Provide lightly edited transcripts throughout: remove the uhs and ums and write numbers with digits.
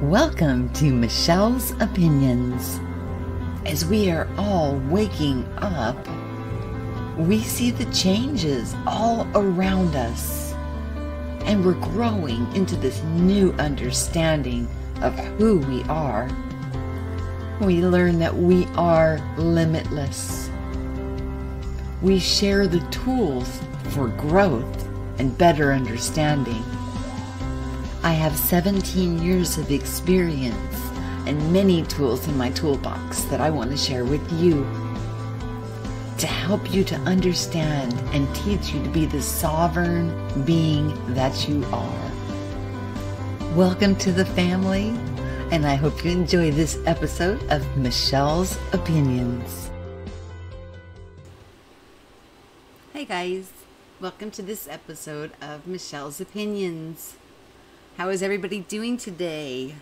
Welcome to Michelle's Opinions. As we are all waking up, we see the changes all around us, and we're growing into this new understanding of who we are. We learn that we are limitless. We share the tools for growth and better understanding. I have 17 years of experience and many tools in my toolbox that I want to share with you to help you to understand and teach you to be the sovereign being that you are. Welcome to the family, and I hope you enjoy this episode of Michelle's Opinions. Hey guys, welcome to this episode of Michelle's Opinions. How is everybody doing today?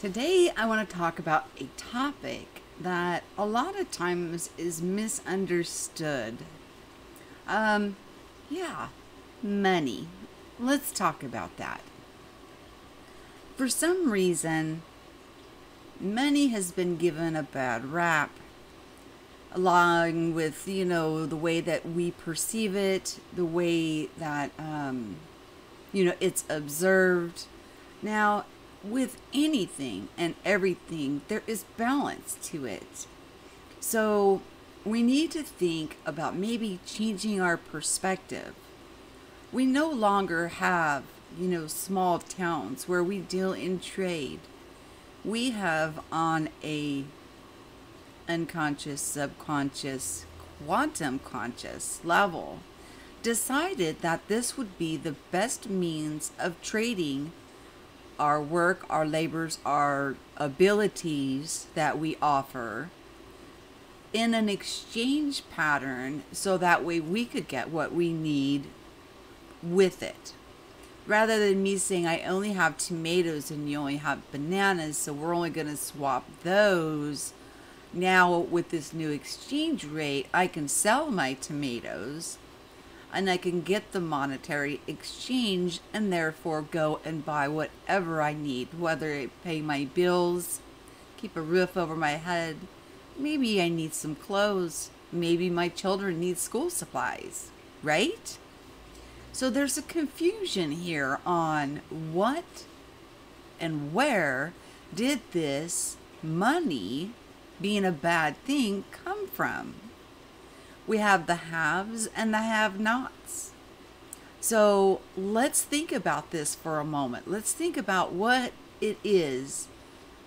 Today I want to talk about a topic that a lot of times is misunderstood. Money. Let's talk about that. For some reason, money has been given a bad rap, along with, the way that we perceive it, the way that, it's observed. Now, with anything and everything, there is balance to it. So we need to think about maybe changing our perspective. We no longer have, small towns where we deal in trade. We have on a unconscious, subconscious, quantum conscious level decided that this would be the best means of trading our work, our labors, our abilities that we offer in an exchange pattern, so that way we could get what we need with it. Rather than me saying, I only have tomatoes and you only have bananas, so we're only going to swap those. Now with this new exchange rate, I can sell my tomatoes and I can get the monetary exchange and therefore go and buy whatever I need, whether it pay my bills, keep a roof over my head, maybe I need some clothes, maybe my children need school supplies, right? So there's a confusion here on what and where did this money being a bad thing come from? We have the haves and the have-nots. So let's think about this for a moment. Let's think about what it is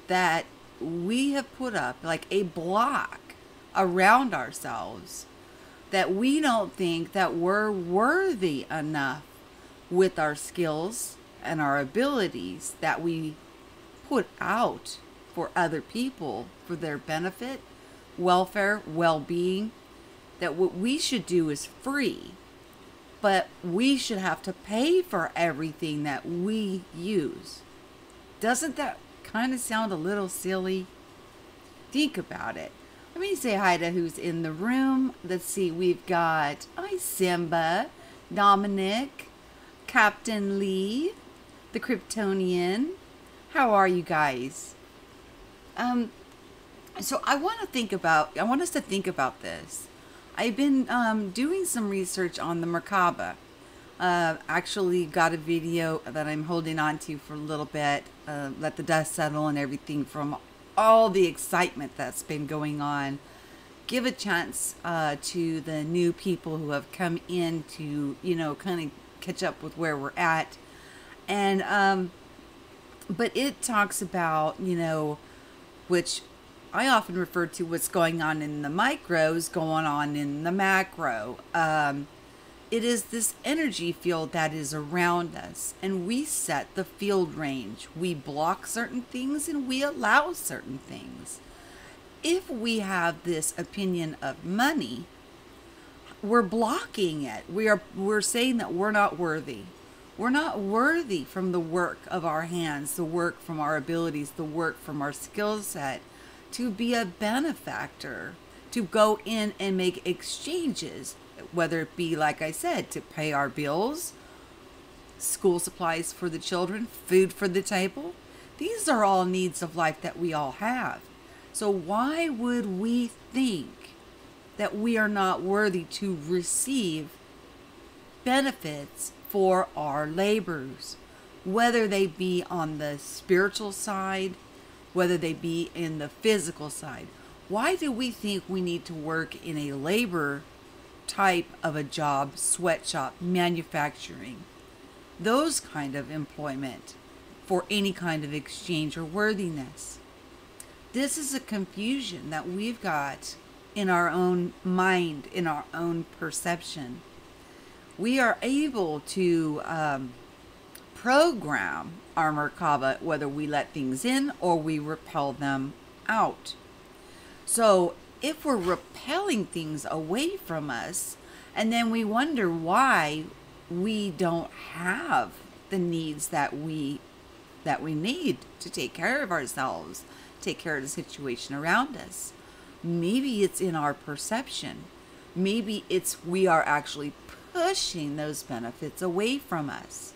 that we have put up, like a block around ourselves, that we don't think that we're worthy enough with our skills and our abilities that we put out for other people, for their benefit, welfare, well-being, that what we should do is free, but we should have to pay for everything that we use. Doesn't that kind of sound a little silly? Think about it. Let me say hi to who's in the room. Let's see, we've got Simba, Dominic, Captain Lee, the Kryptonian. How are you guys? So I want us to think about this. I've been doing some research on the Merkaba. Actually got a video that I'm holding on to for a little bit, let the dust settle and everything from all the excitement that's been going on. Give a chance to the new people who have come in to, kind of catch up with where we're at. And, but it talks about, which I often refer to what's going on in the micros, going on in the macro. It is this energy field that is around us, and we set the field range. We block certain things and we allow certain things. If we have this opinion of money, we're blocking it. We're saying that we're not worthy. We're not worthy from the work of our hands, the work from our abilities, the work from our skill set, to be a benefactor, to go in and make exchanges, whether it be, like I said, to pay our bills, school supplies for the children, food for the table, These are all needs of life that we all have. So why would we think that we are not worthy to receive benefits for our labors, whether they be on the spiritual side, whether they be in the physical side? Why do we think we need to work in a labor type of a job, sweatshop, manufacturing, those kind of employment for any kind of exchange or worthiness? This is a confusion that we've got in our own mind, in our own perception. We are able to program our Merkaba, whether we let things in or we repel them out. So if we're repelling things away from us, and then we wonder why we don't have the needs that we need to take care of ourselves, take care of the situation around us. Maybe it's in our perception. Maybe it's we are actually pushing those benefits away from us.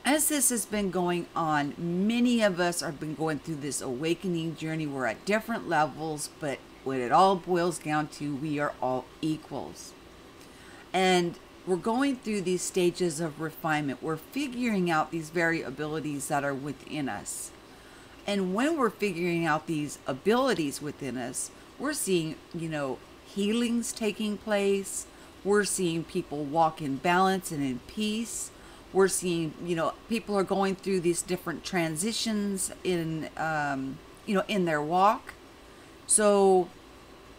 As this has been going on, many of us have been going through this awakening journey. We're at different levels, but what it all boils down to, we are all equals. And we're going through these stages of refinement. We're figuring out these very abilities that are within us. And when we're figuring out these abilities within us, we're seeing, healings taking place. We're seeing people walk in balance and in peace. We're seeing, people are going through these different transitions in their walk. So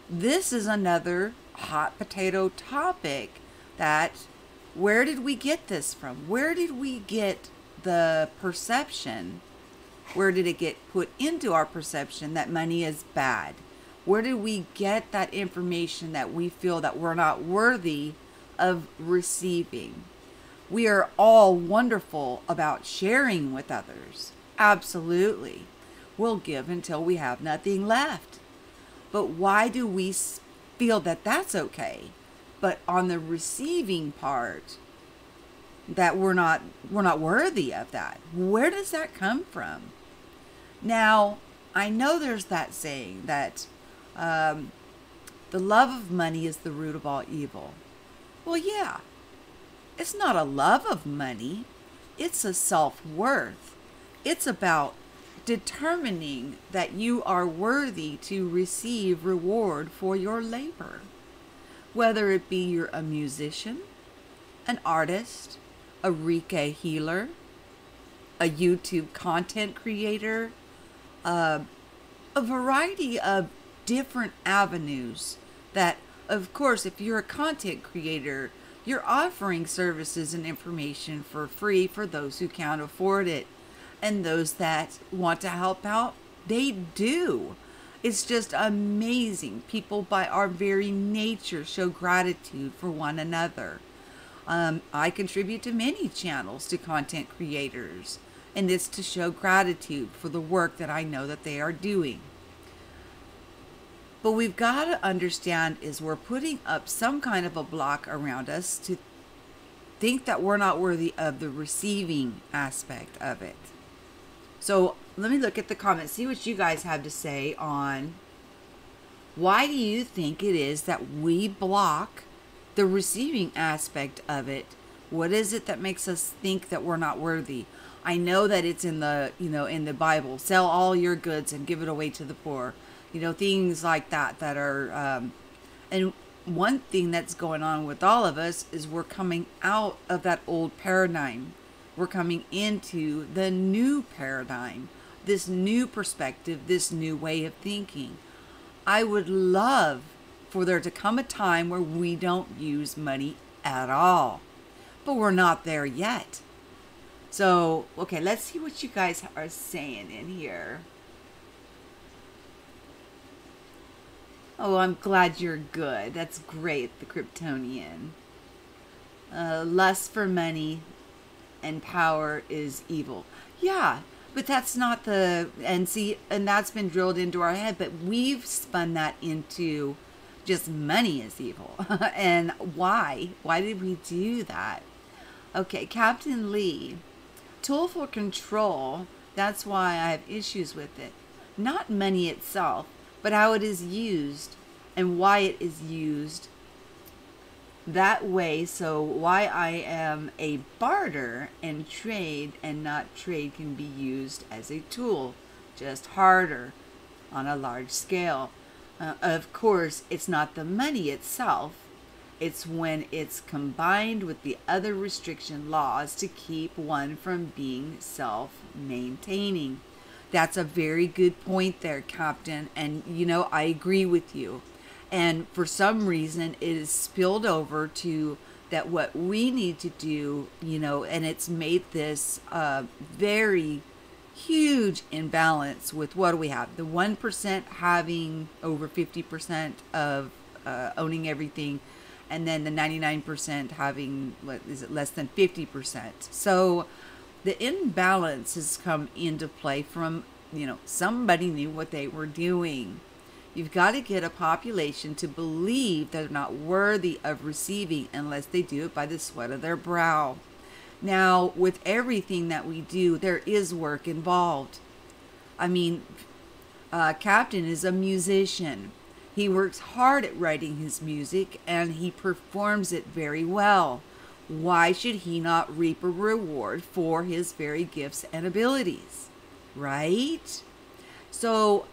this is another hot potato topic that, where did we get this from? Where did we get the perception? Where did it get put into our perception that money is bad? Where did we get that information that we feel that we're not worthy of receiving? We are all wonderful about sharing with others. Absolutely. We'll give until we have nothing left. But why do we feel that that's okay? But on the receiving part, that we're not worthy of that. Where does that come from? Now, I know there's that saying that the love of money is the root of all evil. Well, yeah. It's not a love of money. It's a self-worth. It's about determining that you are worthy to receive reward for your labor. Whether it be you're a musician, an artist, a Reiki healer, a YouTube content creator, a variety of different avenues that, of course, if you're a content creator, you're offering services and information for free for those who can't afford it. And those that want to help out, they do. It's just amazing. People by our very nature show gratitude for one another. I contribute to many channels to content creators, and it's to show gratitude for the work that I know that they are doing. But we've got to understand is we're putting up some kind of a block around us to think that we're not worthy of the receiving aspect of it. So let me look at the comments, see what you guys have to say on why do you think it is that we block the receiving aspect of it? What is it that makes us think that we're not worthy? I know that it's in the, in the Bible, sell all your goods and give it away to the poor. Things like that are, and one thing that's going on with all of us is we're coming out of that old paradigm. We're coming into the new paradigm, this new perspective, this new way of thinking. I would love for there to come a time where we don't use money at all, but we're not there yet. So, okay, let's see what you guys are saying in here. Oh, I'm glad you're good. That's great, the Kryptonian. Lust for money and power is evil. Yeah, but that's not and that's been drilled into our head, but we've spun that into just money is evil. And why? Why did we do that? Okay, Captain Lee. tool for control, that's why I have issues with it. Not money itself, but how it is used and why it is used that way. So why I am a barter and trade, and not trade can be used as a tool, just harder on a large scale. Of course, it's not the money itself. It's when it's combined with the other restriction laws to keep one from being self-maintaining. That's a very good point there, Captain. And, you know, I agree with you. And for some reason, it is spilled over to that what we need to do, you know, and it's made this very huge imbalance with what do we have? The 1% having over 50% of owning everything, and then the 99% having, what is it, less than 50%. So the imbalance has come into play from, you know, somebody knew what they were doing. You've got to get a population to believe they're not worthy of receiving unless they do it by the sweat of their brow. Now, with everything that we do, there is work involved. I mean, Captain is a musician. He works hard at writing his music, and he performs it very well. Why should he not reap a reward for his very gifts and abilities? Right? So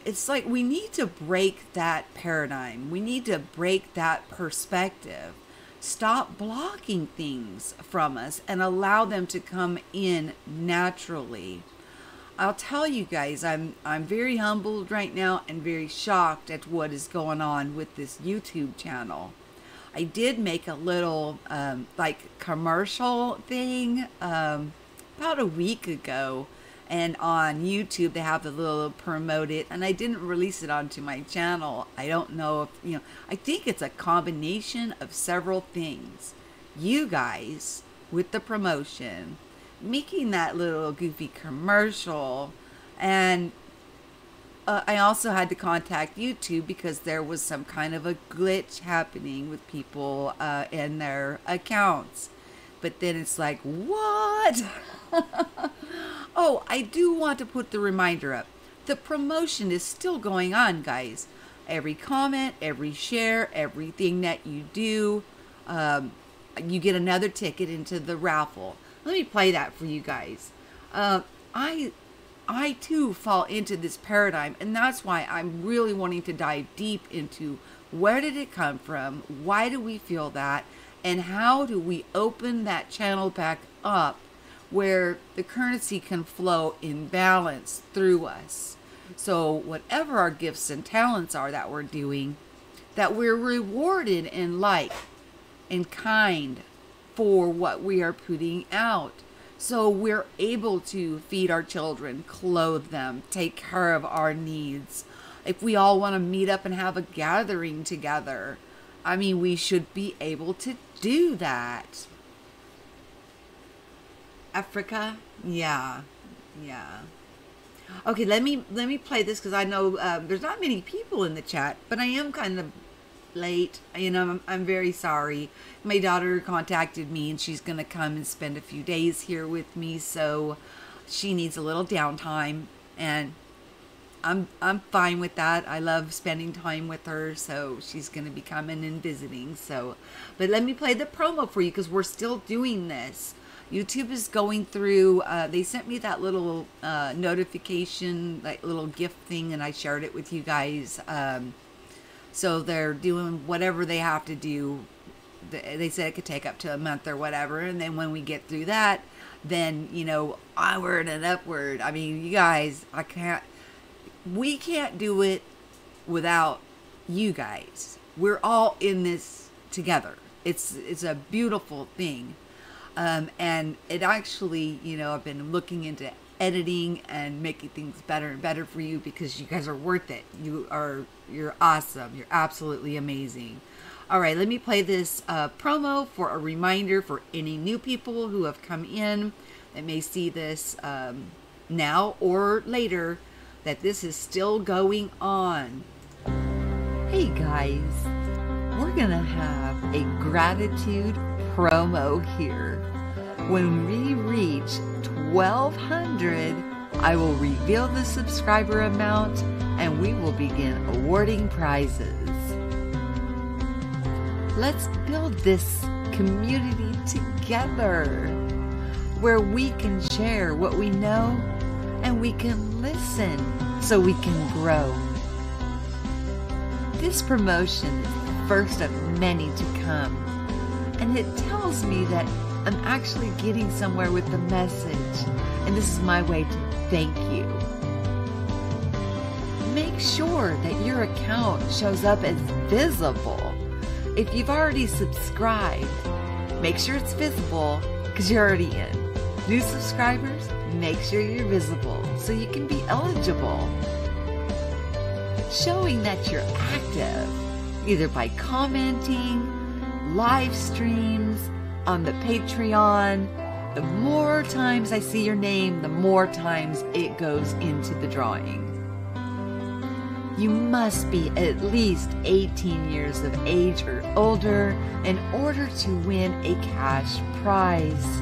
it's like we need to break that paradigm. We need to break that perspective. Stop blocking things from us and allow them to come in naturally. I'll tell you guys, I'm very humbled right now and very shocked at what is going on with this YouTube channel. I did make a little like commercial thing about a week ago, and on YouTube they have the little promote it, and I didn't release it onto my channel. I don't know if, you know, I think it's a combination of several things. You guys with the promotion, making that little goofy commercial, and I also had to contact YouTube because there was some kind of a glitch happening with people in their accounts. But then it's like, what? Oh, I do want to put the reminder up. The promotion is still going on, guys. Every comment, every share, everything that you do, you get another ticket into the raffle. Let me play that for you guys. I too fall into this paradigm, and that's why I'm really wanting to dive deep into where did it come from, why do we feel that, and how do we open that channel back up where the currency can flow in balance through us. So whatever our gifts and talents are that we're doing, that we're rewarded in like and kind for what we are putting out. So we're able to feed our children, clothe them, take care of our needs. If we all want to meet up and have a gathering together, I mean, we should be able to do that. Africa? Yeah. Okay, let me play this because I know there's not many people in the chat, but I am kind of late. You know, I'm very sorry. My daughter contacted me and she's going to come and spend a few days here with me, so she needs a little downtime, and I'm fine with that. I love spending time with her, so she's going to be coming and visiting. So, but let me play the promo for you because we're still doing this. YouTube is going through, they sent me that little notification, like little gift thing, and I shared it with you guys. So they're doing whatever they have to do. They said it could take up to a month or whatever, and then when we get through that, then, you know, onward and upward. I mean, you guys, we can't do it without you guys. We're all in this together. It's a beautiful thing. And it actually, you know, I've been looking into editing and making things better and better for you because you guys are worth it. You're awesome. You're absolutely amazing. All right, let me play this promo for a reminder for any new people who have come in that may see this now or later, that this is still going on. Hey guys, we're gonna have a gratitude promo here. When we reach 1,200, I will reveal the subscriber amount and we will begin awarding prizes. Let's build this community together, where we can share what we know and we can listen so we can grow. This promotion is the first of many to come, and it tells me that I'm actually getting somewhere with the message, and this is my way to thank you. Make sure that your account shows up as visible. If you've already subscribed, make sure it's visible because you're already in. New subscribers, make sure you're visible so you can be eligible. Showing that you're active, either by commenting, live streams, on the Patreon. The more times I see your name, the more times it goes into the drawing. You must be at least 18 years of age or older in order to win a cash prize.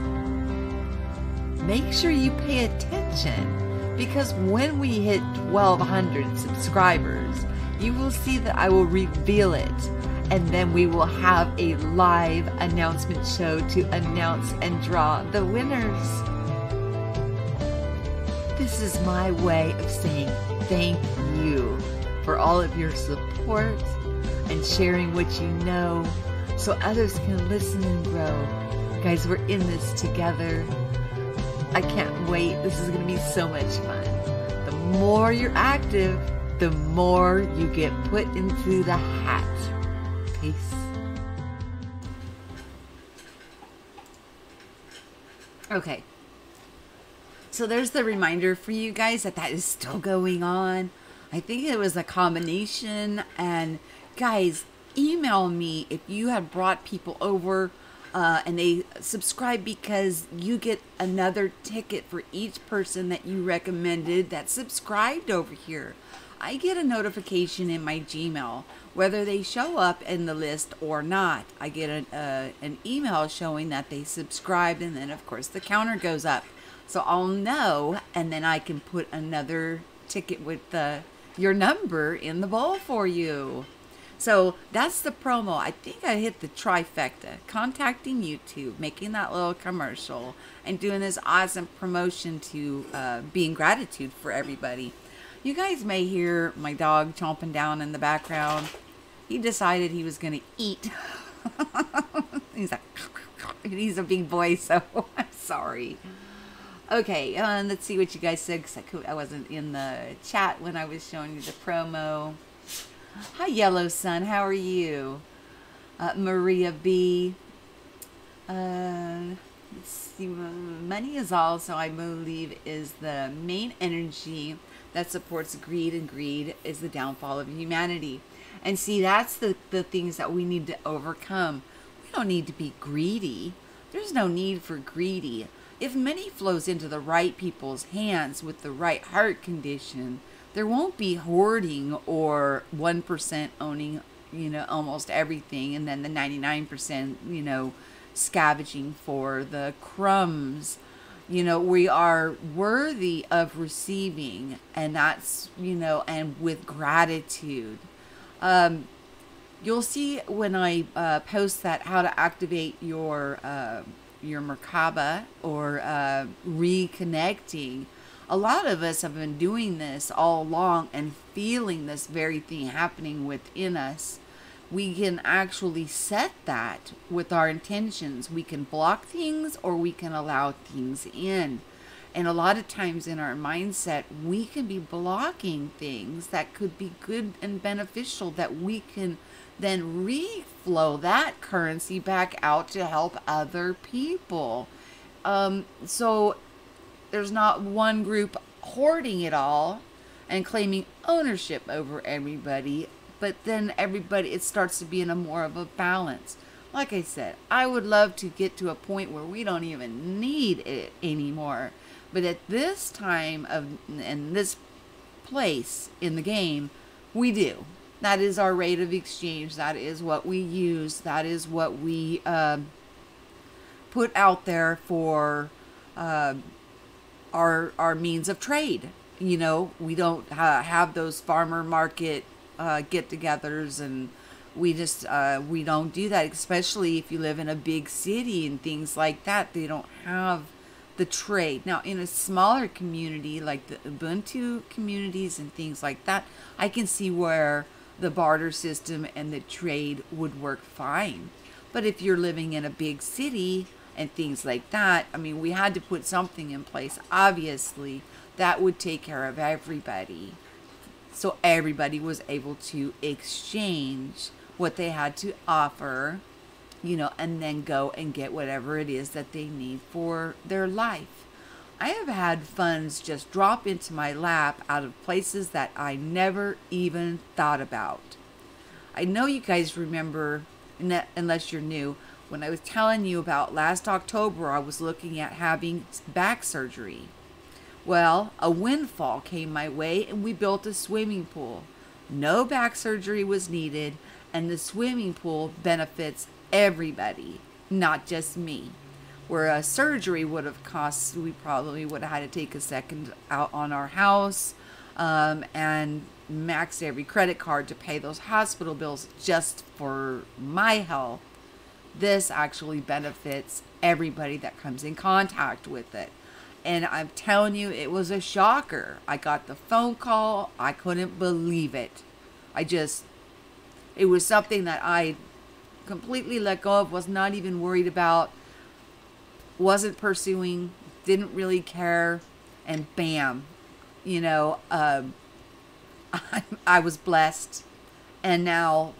Make sure you pay attention, because when we hit 1,200 subscribers, you will see that I will reveal it, and then we will have a live announcement show to announce and draw the winners. This is my way of saying thank you for all of your support and sharing what you know so others can listen and grow. Guys, we're in this together. I can't wait. This is going to be so much fun. The more you're active, the more you get put into the hat. Peace. Okay. So there's the reminder for you guys that is still going on. I think it was a combination. And guys, email me if you have brought people over and they subscribe, because you get another ticket for each person that you recommended that subscribed over here. I get a notification in my Gmail, whether they show up in the list or not. I get an email showing that they subscribed, and then of course the counter goes up. So I'll know, and then I can put another ticket with your number in the bowl for you. So that's the promo. I think I hit the trifecta: contacting YouTube, making that little commercial, and doing this awesome promotion to be in gratitude for everybody. You guys may hear my dog chomping down in the background. He decided he was going to eat. He's a big boy, so I'm sorry. Okay, let's see what you guys said, because I wasn't in the chat when I was showing you the promo. Hi, Yellow Sun. How are you? Maria B. Let's see. Money is also, I believe, is the main energy that supports greed, and greed is the downfall of humanity. And see, that's the things that we need to overcome. We don't need to be greedy. There's no need for greedy. If money flows into the right people's hands with the right heart condition, there won't be hoarding or 1% owning, almost everything, and then the 99%, scavenging for the crumbs. We are worthy of receiving, and that's, and with gratitude. You'll see when I post that, how to activate your Merkaba, or reconnecting. A lot of us have been doing this all along and feeling this very thing happening within us. We can actually set that with our intentions. We can block things, or we can allow things in. And a lot of times in our mindset, we can be blocking things that could be good and beneficial, that we can then reflow that currency back out to help other people. So there's not one group hoarding it all and claiming ownership over everybody, but then everybody, it starts to be in a more of a balance. Like I said, I would love to get to a point where we don't even need it anymore. But at this time and this place in the game, we do. That is our rate of exchange. That is what we use. That is what we put out there for our means of trade. You know, we don't have those farmer market get-togethers, and we don't do that, especially if you live in a big city and things like that. They don't have the trade. Now, in a smaller community like the Ubuntu communities and things like that, I can see where the barter system and the trade would work fine. But if you're living in a big city and things like that, I mean, we had to put something in place, obviously, that would take care of everybody. So everybody was able to exchange what they had to offer, you know, and then go and get whatever it is that they need for their life. I have had funds just drop into my lap out of places that I never even thought about. I know you guys remember, unless you're new, when I was telling you about last October, I was looking at having back surgery. Well, a windfall came my way and we built a swimming pool. No back surgery was needed, and the swimming pool benefits everybody, not just me. Where a surgery would have cost, we probably would have had to take a second out on our house and max every credit card to pay those hospital bills just for my health. This actually benefits everybody that comes in contact with it. And I'm telling you, it was a shocker. I got the phone call. I couldn't believe it. It was something that I completely let go of, was not even worried about, wasn't pursuing, didn't really care, and bam, you know, I was blessed. And now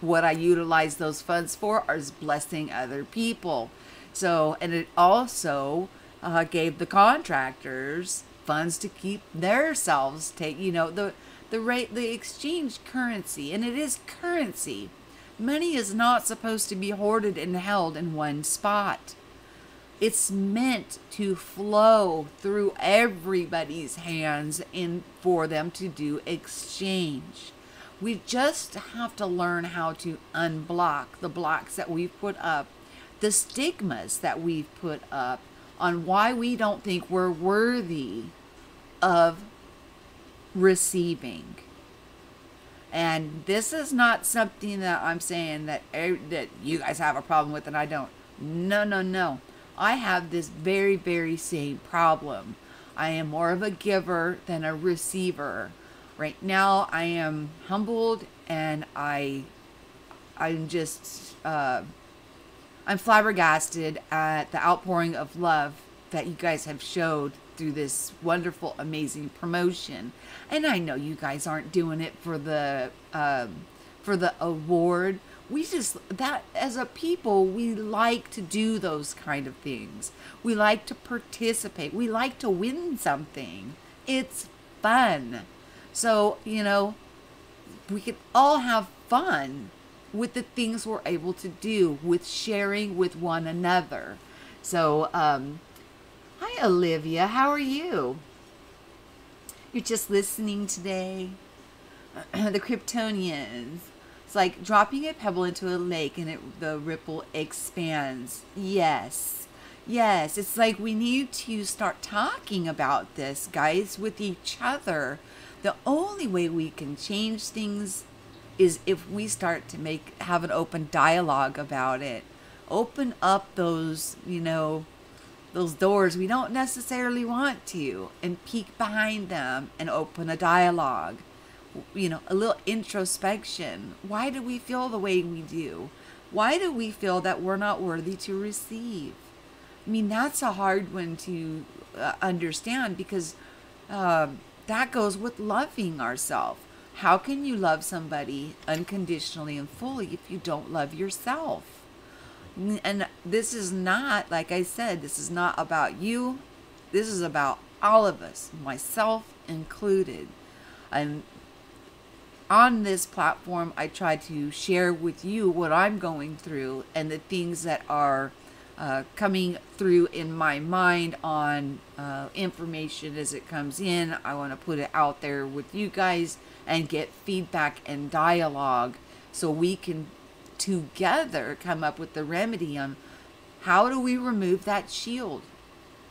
what I utilize those funds for is blessing other people. So, and it also gave the contractors funds to keep themselves the exchange currency, and it is currency. Money is not supposed to be hoarded and held in one spot. It's meant to flow through everybody's hands and for them to do exchange. We just have to learn how to unblock the blocks that we've put up, the stigmas that we've put up on why we don't think we're worthy of receiving. And this is not something that I'm saying that you guys have a problem with and I don't. No. I have this very, very same problem. I am more of a giver than a receiver. Right now, I am humbled, and I'm flabbergasted at the outpouring of love that you guys have showed through this wonderful, amazing promotion. And I know you guys aren't doing it for the award. That as a people, we like to do those kind of things. We like to participate. We like to win something. It's fun. So, you know, we can all have fun with the things we're able to do, with sharing with one another. So, hi Olivia, how are you? You're just listening today? The Kryptonians. It's like dropping a pebble into a lake and the ripple expands. Yes. It's like we need to start talking about this, guys, with each other. The only way we can change things is if we start to have an open dialogue about it. Open up those, those doors we don't necessarily want to, and peek behind them and open a dialogue. A little introspection. Why do we feel the way we do? Why do we feel that we're not worthy to receive? I mean, that's a hard one to understand, because that goes with loving ourselves. How can you love somebody unconditionally and fully if you don't love yourself? And this is not, like I said, this is not about you. This is about all of us, myself included. And on this platform, I try to share with you what I'm going through and the things that are coming through in my mind on information as it comes in. I want to put it out there with you guys and get feedback and dialogue so we can together come up with the remedy on How do we remove that shield?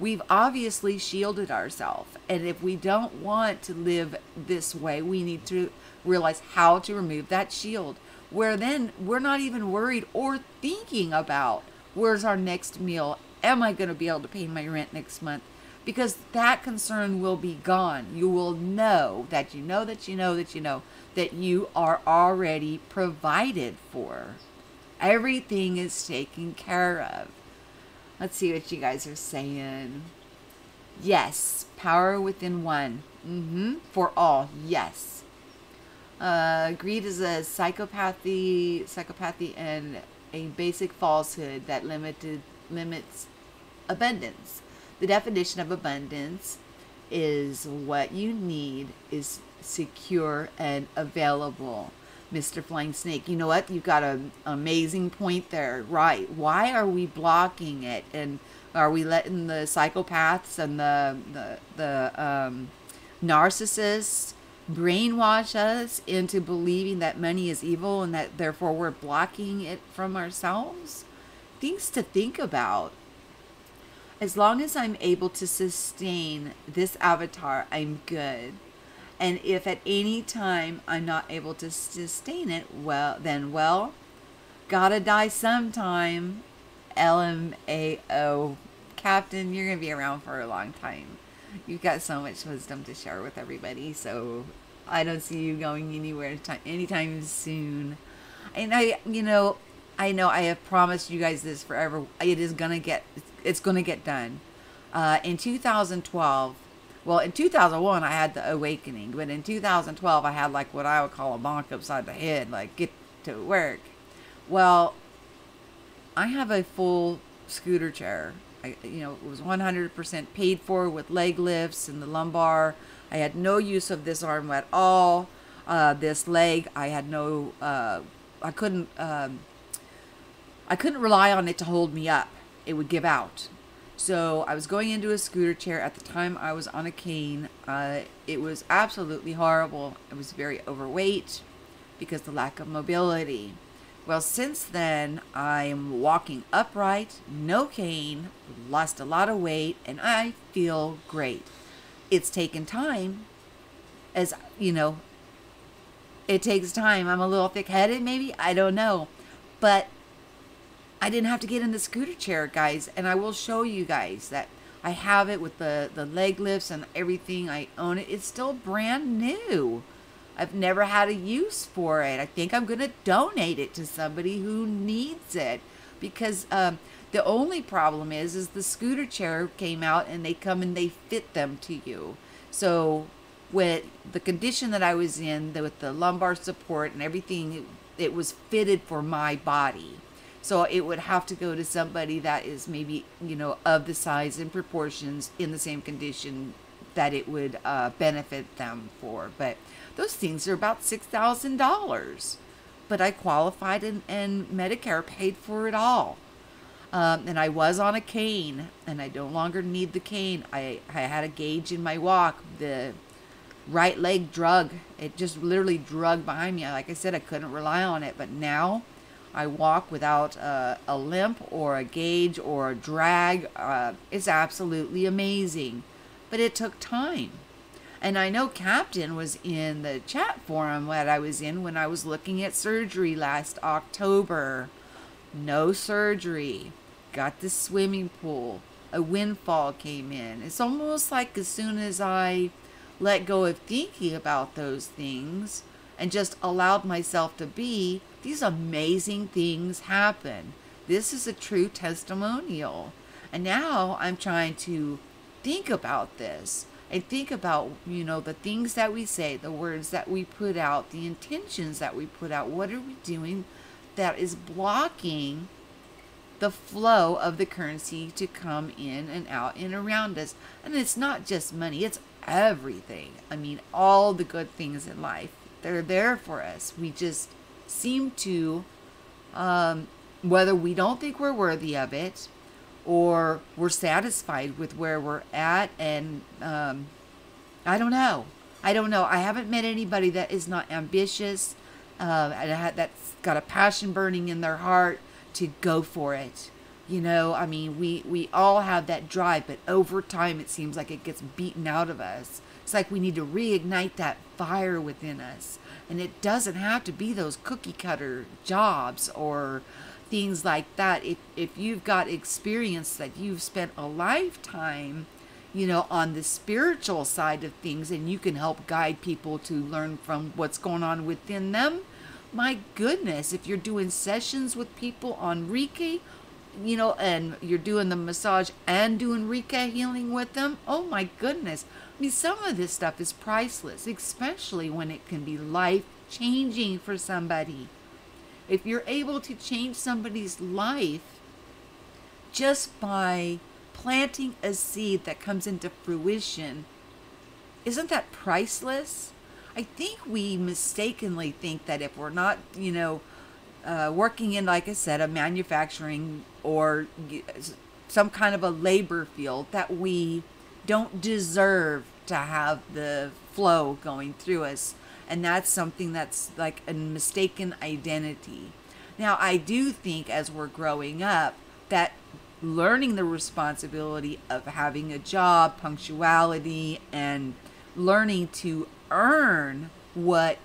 We've obviously shielded ourselves. And if we don't want to live this way, we need to realize how to remove that shield. Where then we're not even worried or thinking about where's our next meal? Am I going to be able to pay my rent next month? Because that concern will be gone. You will know that that you are already provided for. Everything is taken care of. Let's see what you guys are saying. Yes, power within one. For all, yes. Greed is a psychopathy and a basic falsehood that limits abundance. The definition of abundance is what you need is secure and available. Mr. Flying Snake, you know what? You've got an amazing point there. Right. Why are we blocking it? And are we letting the psychopaths and the narcissists brainwash us into believing that money is evil and that therefore we're blocking it from ourselves? Things to think about. As long as I'm able to sustain this avatar, I'm good. And if at any time I'm not able to sustain it, well, gotta die sometime. LMAO. Captain, you're going to be around for a long time. You've got so much wisdom to share with everybody, so I don't see you going anywhere anytime soon. And I know I have promised you guys this forever. It's going to get done. In 2012, well, in 2001, I had the awakening, but in 2012, I had like what I would call a bonk upside the head, like get to work. Well, I have a full scooter chair. It was 100% paid for with leg lifts and the lumbar. I had no use of this arm at all. This leg, I had no, I couldn't rely on it to hold me up. It would give out. So I was going into a scooter chair. At the time I was on a cane. It was absolutely horrible. I was very overweight because of the lack of mobility. Well, since then, I am walking upright, no cane, lost a lot of weight, and I feel great. It's taken time, as you know, it takes time. I'm a little thick-headed, maybe, I don't know. But I didn't have to get in the scooter chair, guys, and I will show you guys that I have it with the leg lifts and everything. I own it. It's still brand new. I've never had a use for it. I think I'm going to donate it to somebody who needs it, because the only problem is the scooter chair came out and they come and they fit them to you. So with the condition that I was in, with the lumbar support and everything, it was fitted for my body. So it would have to go to somebody that is maybe, of the size and proportions in the same condition that it would benefit them for. But those things are about $6,000. But I qualified and Medicare paid for it all. And I was on a cane, and I no longer need the cane. I had a gauge in my walk. The right leg drug. It just literally drug behind me. Like I said, I couldn't rely on it. But now I walk without a limp or a gauge or a drag. It's absolutely amazing. But it took time. And I know Captain was in the chat forum that I was in when I was looking at surgery last October. No surgery. Got the swimming pool. A windfall came in. It's almost like as soon as I let go of thinking about those things and just allowed myself to be, these amazing things happen. This is a true testimonial. And now I'm trying to think about this. And think about, the things that we say, the words that we put out, the intentions that we put out. What are we doing that is blocking the flow of the currency to come in and out and around us? And it's not just money, it's everything. I mean, all the good things in life, they're there for us. We just seem to, whether we don't think we're worthy of it, or we're satisfied with where we're at, and I don't know. I haven't met anybody that is not ambitious, and that's got a passion burning in their heart to go for it. You know, I mean, we all have that drive, but over time it seems like it gets beaten out of us. It's like we need to reignite that fire within us. And it doesn't have to be those cookie cutter jobs or things like that. If you've got experience that you've spent a lifetime, you know, on the spiritual side of things, and you can help guide people to learn from what's going on within them, my goodness, if you're doing sessions with people on Reiki, you know, and you're doing the massage and doing Reiki healing with them, oh my goodness. I mean, some of this stuff is priceless, especially when it can be life-changing for somebody. If you're able to change somebody's life just by planting a seed that comes into fruition, isn't that priceless? I think we mistakenly think that if we're not, you know, working in, like I said, a manufacturing or some kind of a labor field, that we don't deserve to have the flow going through us. And that's something that's like a mistaken identity. Now, I do think as we're growing up, that learning the responsibility of having a job, punctuality, and learning to earn what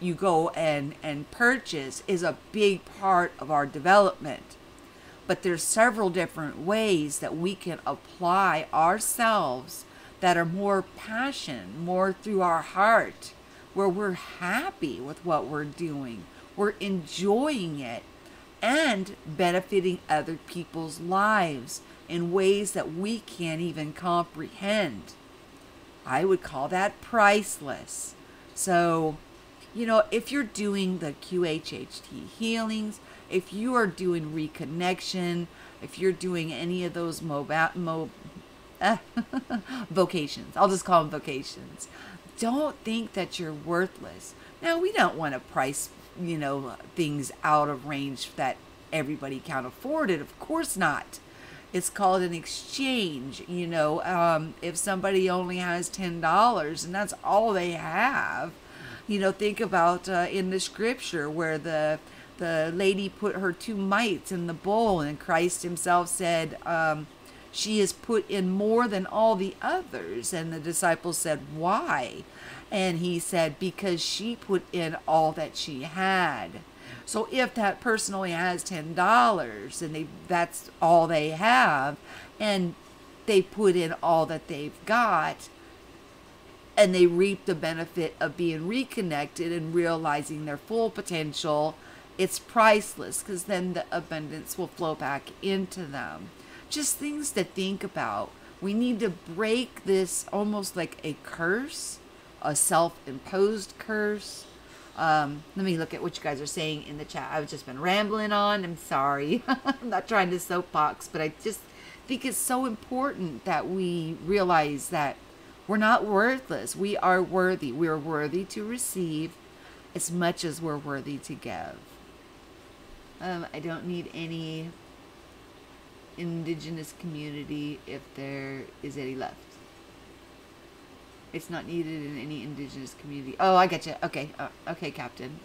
you go and purchase is a big part of our development. But there's several different ways that we can apply ourselves that are more passion, more through our heart, where we're happy with what we're doing, we're enjoying it, and benefiting other people's lives in ways that we can't even comprehend. I would call that priceless. So, you know, if you're doing the QHHT healings, if you are doing reconnection, if you're doing any of those vocations, I'll just call them vocations, don't think that you're worthless. Now, we don't want to price, you know, things out of range that everybody can afford it. Of course not. It's called an exchange. You know, if somebody only has $10 and that's all they have, you know, think about in the scripture where the lady put her 2 mites in the bowl, and Christ himself said, she has put in more than all the others. And the disciples said, why? And he said, because she put in all that she had. So if that person only has $10 and that's all they have, and they put in all that they've got, and they reap the benefit of being reconnected and realizing their full potential, it's priceless, because then the abundance will flow back into them. Just things to think about. We need to break this almost like a curse, a self-imposed curse. Let me look at what you guys are saying in the chat. I've just been rambling on. I'm sorry. I'm not trying to soapbox, but I just think it's so important that we realize that we're not worthless. We are worthy. We are worthy to receive as much as we're worthy to give. I don't need any indigenous community if there is any left. It's not needed in any indigenous community. Oh, I get you. Okay, okay, Captain.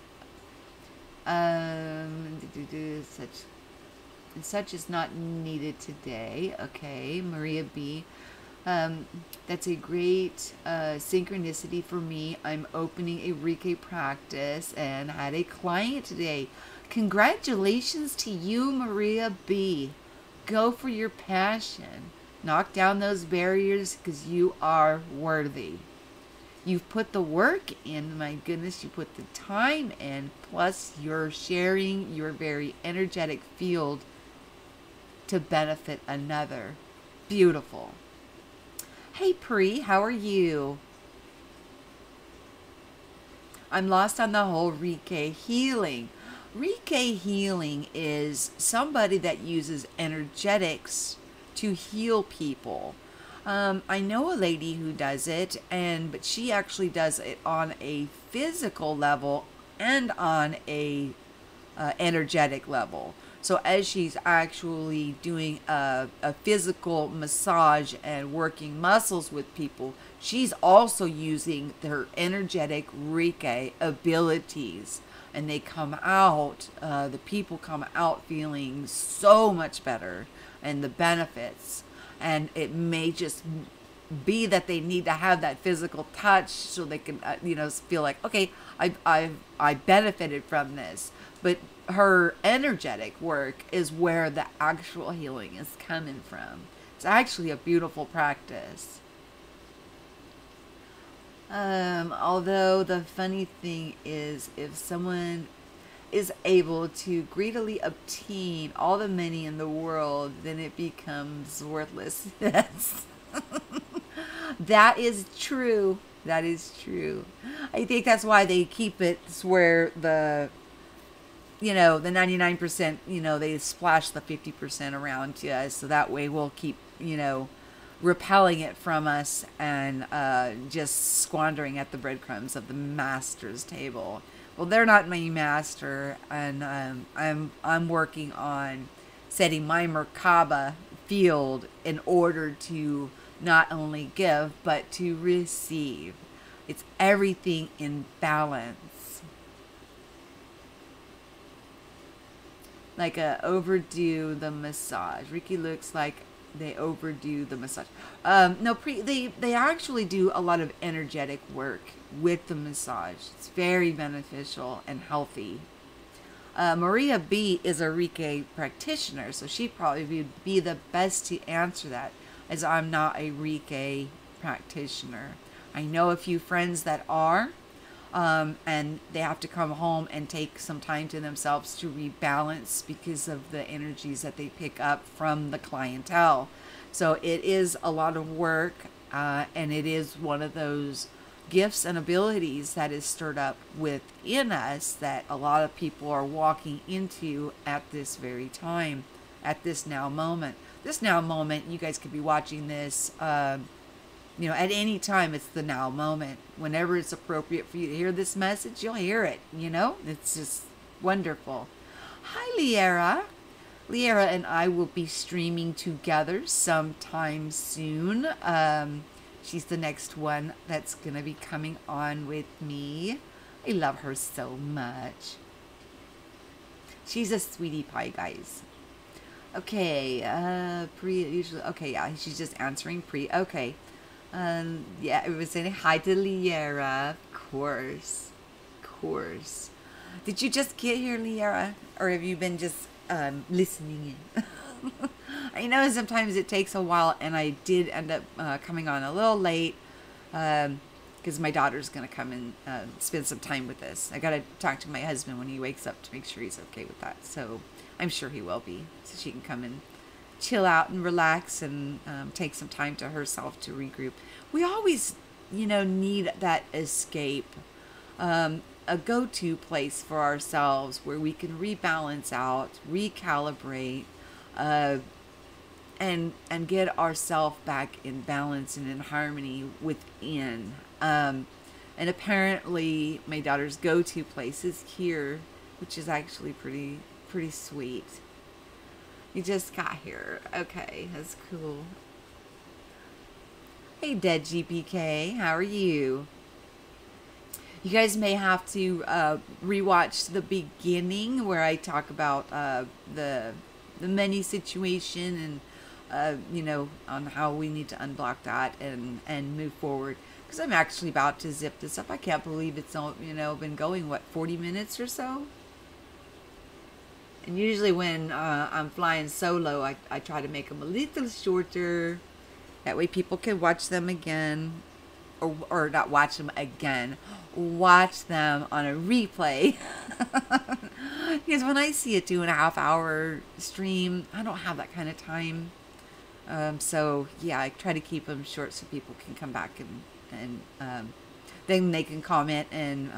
Such is not needed today. Okay, Maria B. That's a great synchronicity for me. I'm opening a Reiki practice and had a client today. Congratulations to you, Maria B. Go for your passion. Knock down those barriers, because you are worthy. You've put the work in, my goodness, you put the time in, plus you're sharing your very energetic field to benefit another. Beautiful. Hey, Pri, how are you? I'm lost on the whole Reiki healing. Reiki healing is somebody that uses energetics to heal people. I know a lady who does it, but she actually does it on a physical level and on a energetic level. So as she's actually doing a physical massage and working muscles with people, she's also using her energetic Reiki abilities. and they come out, the people come out feeling so much better, and the benefits. And it may just be that they need to have that physical touch so they can, feel like, okay, I benefited from this. But her energetic work is where the actual healing is coming from. It's actually a beautiful practice. Although the funny thing is, if someone is able to greedily obtain all the money in the world, then it becomes worthless. Yes. That is true. That is true. I think that's why they keep it where the 99%, they splash the 50% around to us. So that way we'll keep, repelling it from us and just squandering at the breadcrumbs of the master's table. Well, they're not my master, and I'm working on setting my Merkaba field in order to not only give, but to receive. It's everything in balance. Like overdo the massage. Ricky looks like they overdo the massage. No, they actually do a lot of energetic work with the massage. It's very beneficial and healthy. Maria B is a Reiki practitioner, so she probably would be the best to answer that, as I'm not a Reiki practitioner. I know a few friends that are, and they have to come home and take some time to themselves to rebalance because of the energies that they pick up from the clientele. So it is a lot of work, and it is one of those gifts and abilities that is stirred up within us that a lot of people are walking into at this very time, at this now moment. This now moment, you guys could be watching this, at any time. It's the now moment. Whenever it's appropriate for you to hear this message, you'll hear it, It's just wonderful. Hi, Liera. Liera and I will be streaming together sometime soon. She's the next one that's going to be coming on with me. I love her so much. She's a sweetie pie, guys. Okay, Pri usually, okay, yeah, she's just answering Pri. Okay. Yeah, it was saying hi to Liera. Of course. Of course. Did you just get here, Liera? Or have you been just listening in? I know sometimes it takes a while, and I did end up coming on a little late because my daughter's going to come and spend some time with us. I got to talk to my husband when he wakes up to make sure he's okay with that. So I'm sure he will be, so she can come and chill out and relax and take some time to herself to regroup. We always, need that escape, a go-to place for ourselves where we can rebalance out, recalibrate, and get ourselves back in balance and in harmony within. And apparently my daughter's go-to place is here, which is actually pretty sweet. You just got here. Okay, that's cool. Hey, Dead GPK, how are you? You guys may have to rewatch the beginning where I talk about the money situation and on how we need to unblock that and move forward. Because I'm actually about to zip this up. I can't believe it's been going 40 minutes or so. And usually when I'm flying solo, I try to make them a little shorter. That way people can watch them again. Or not watch them again. Watch them on a replay. Because when I see a 2.5 hour stream, I don't have that kind of time. So, yeah, I try to keep them short so people can come back and then they can comment and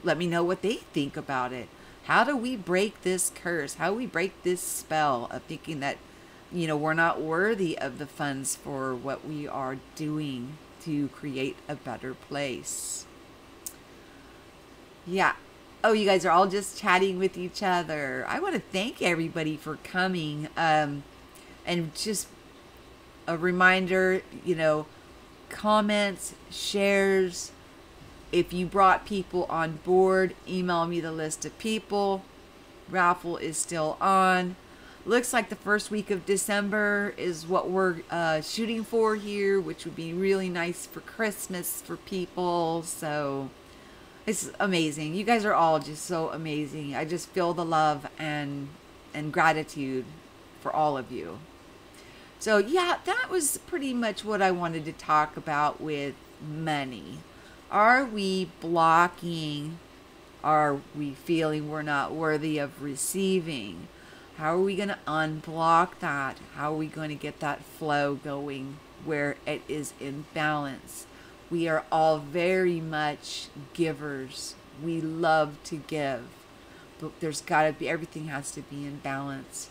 let me know what they think about it. How do we break this curse? How do we break this spell of thinking that, we're not worthy of the funds for what we are doing to create a better place? Yeah. Oh, you guys are all just chatting with each other. I want to thank everybody for coming. And just a reminder, comments, shares, If you brought people on board, email me the list of people. Raffle is still on. Looks like the first week of December is what we're shooting for here, which would be really nice for Christmas for people. So it's amazing. You guys are all just so amazing. I just feel the love and gratitude for all of you. So yeah, that was pretty much what I wanted to talk about with money. Are we blocking? Are we feeling we're not worthy of receiving? How are we going to unblock that? How are we going to get that flow going where it is in balance? We are all very much givers. We love to give, but there's got to be, everything has to be in balance.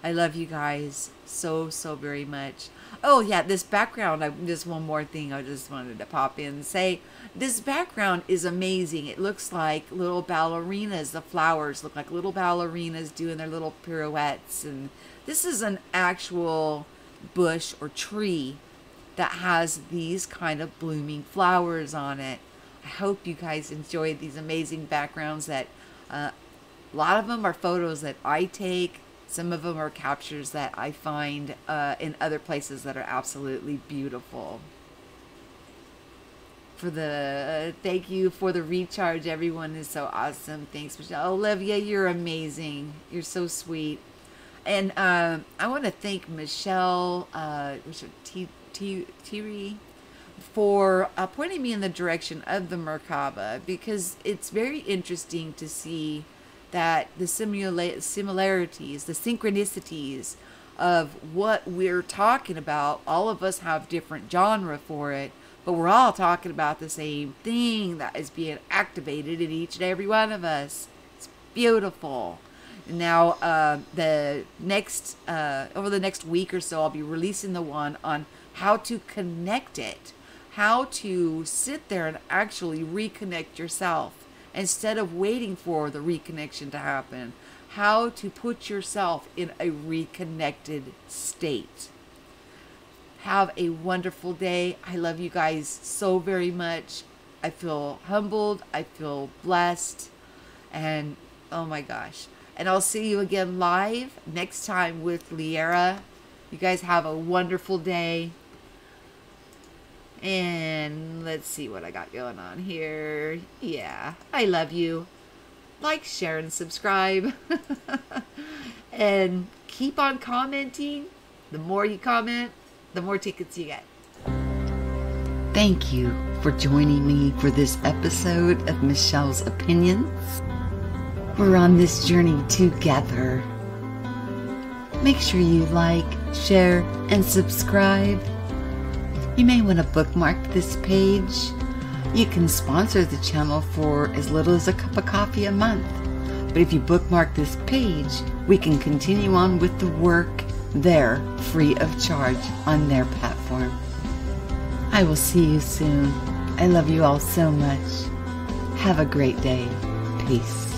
I love you guys so very much. Oh yeah, this background, just one more thing I just wanted to pop in and say. This background is amazing. It looks like little ballerinas. The flowers look like little ballerinas doing their little pirouettes. And this is an actual bush or tree that has these kind of blooming flowers on it. I hope you guys enjoyed these amazing backgrounds that a lot of them are photos that I take. Some of them are captures that I find in other places that are absolutely beautiful. Thank you for the recharge. Everyone is so awesome. Thanks, Michelle. Olivia, you're amazing. You're so sweet. And I want to thank Michelle Thierry for pointing me in the direction of the Merkaba, because it's very interesting to see that the similarities, the synchronicities of what we're talking about, all of us have different genre for it, but we're all talking about the same thing that is being activated in each and every one of us. It's beautiful. Now, over the next week or so, I'll be releasing the one on how to connect it, how to sit there and actually reconnect yourself instead of waiting for the reconnection to happen, how to put yourself in a reconnected state. Have a wonderful day. I love you guys so very much. I feel humbled. I feel blessed. And oh my gosh. And I'll see you again live next time with Liera. You guys have a wonderful day. And let's see what I got going on here. Yeah, I love you. Like, share, and subscribe. And keep on commenting. The more you comment, the more tickets you get. Thank you for joining me for this episode of Michelle's Opinions. We're on this journey together. Make sure you like, share, and subscribe. You may want to bookmark this page. You can sponsor the channel for as little as a cup of coffee a month. But if you bookmark this page, we can continue on with the work there, free of charge, on their platform. I will see you soon. I love you all so much. Have a great day. Peace.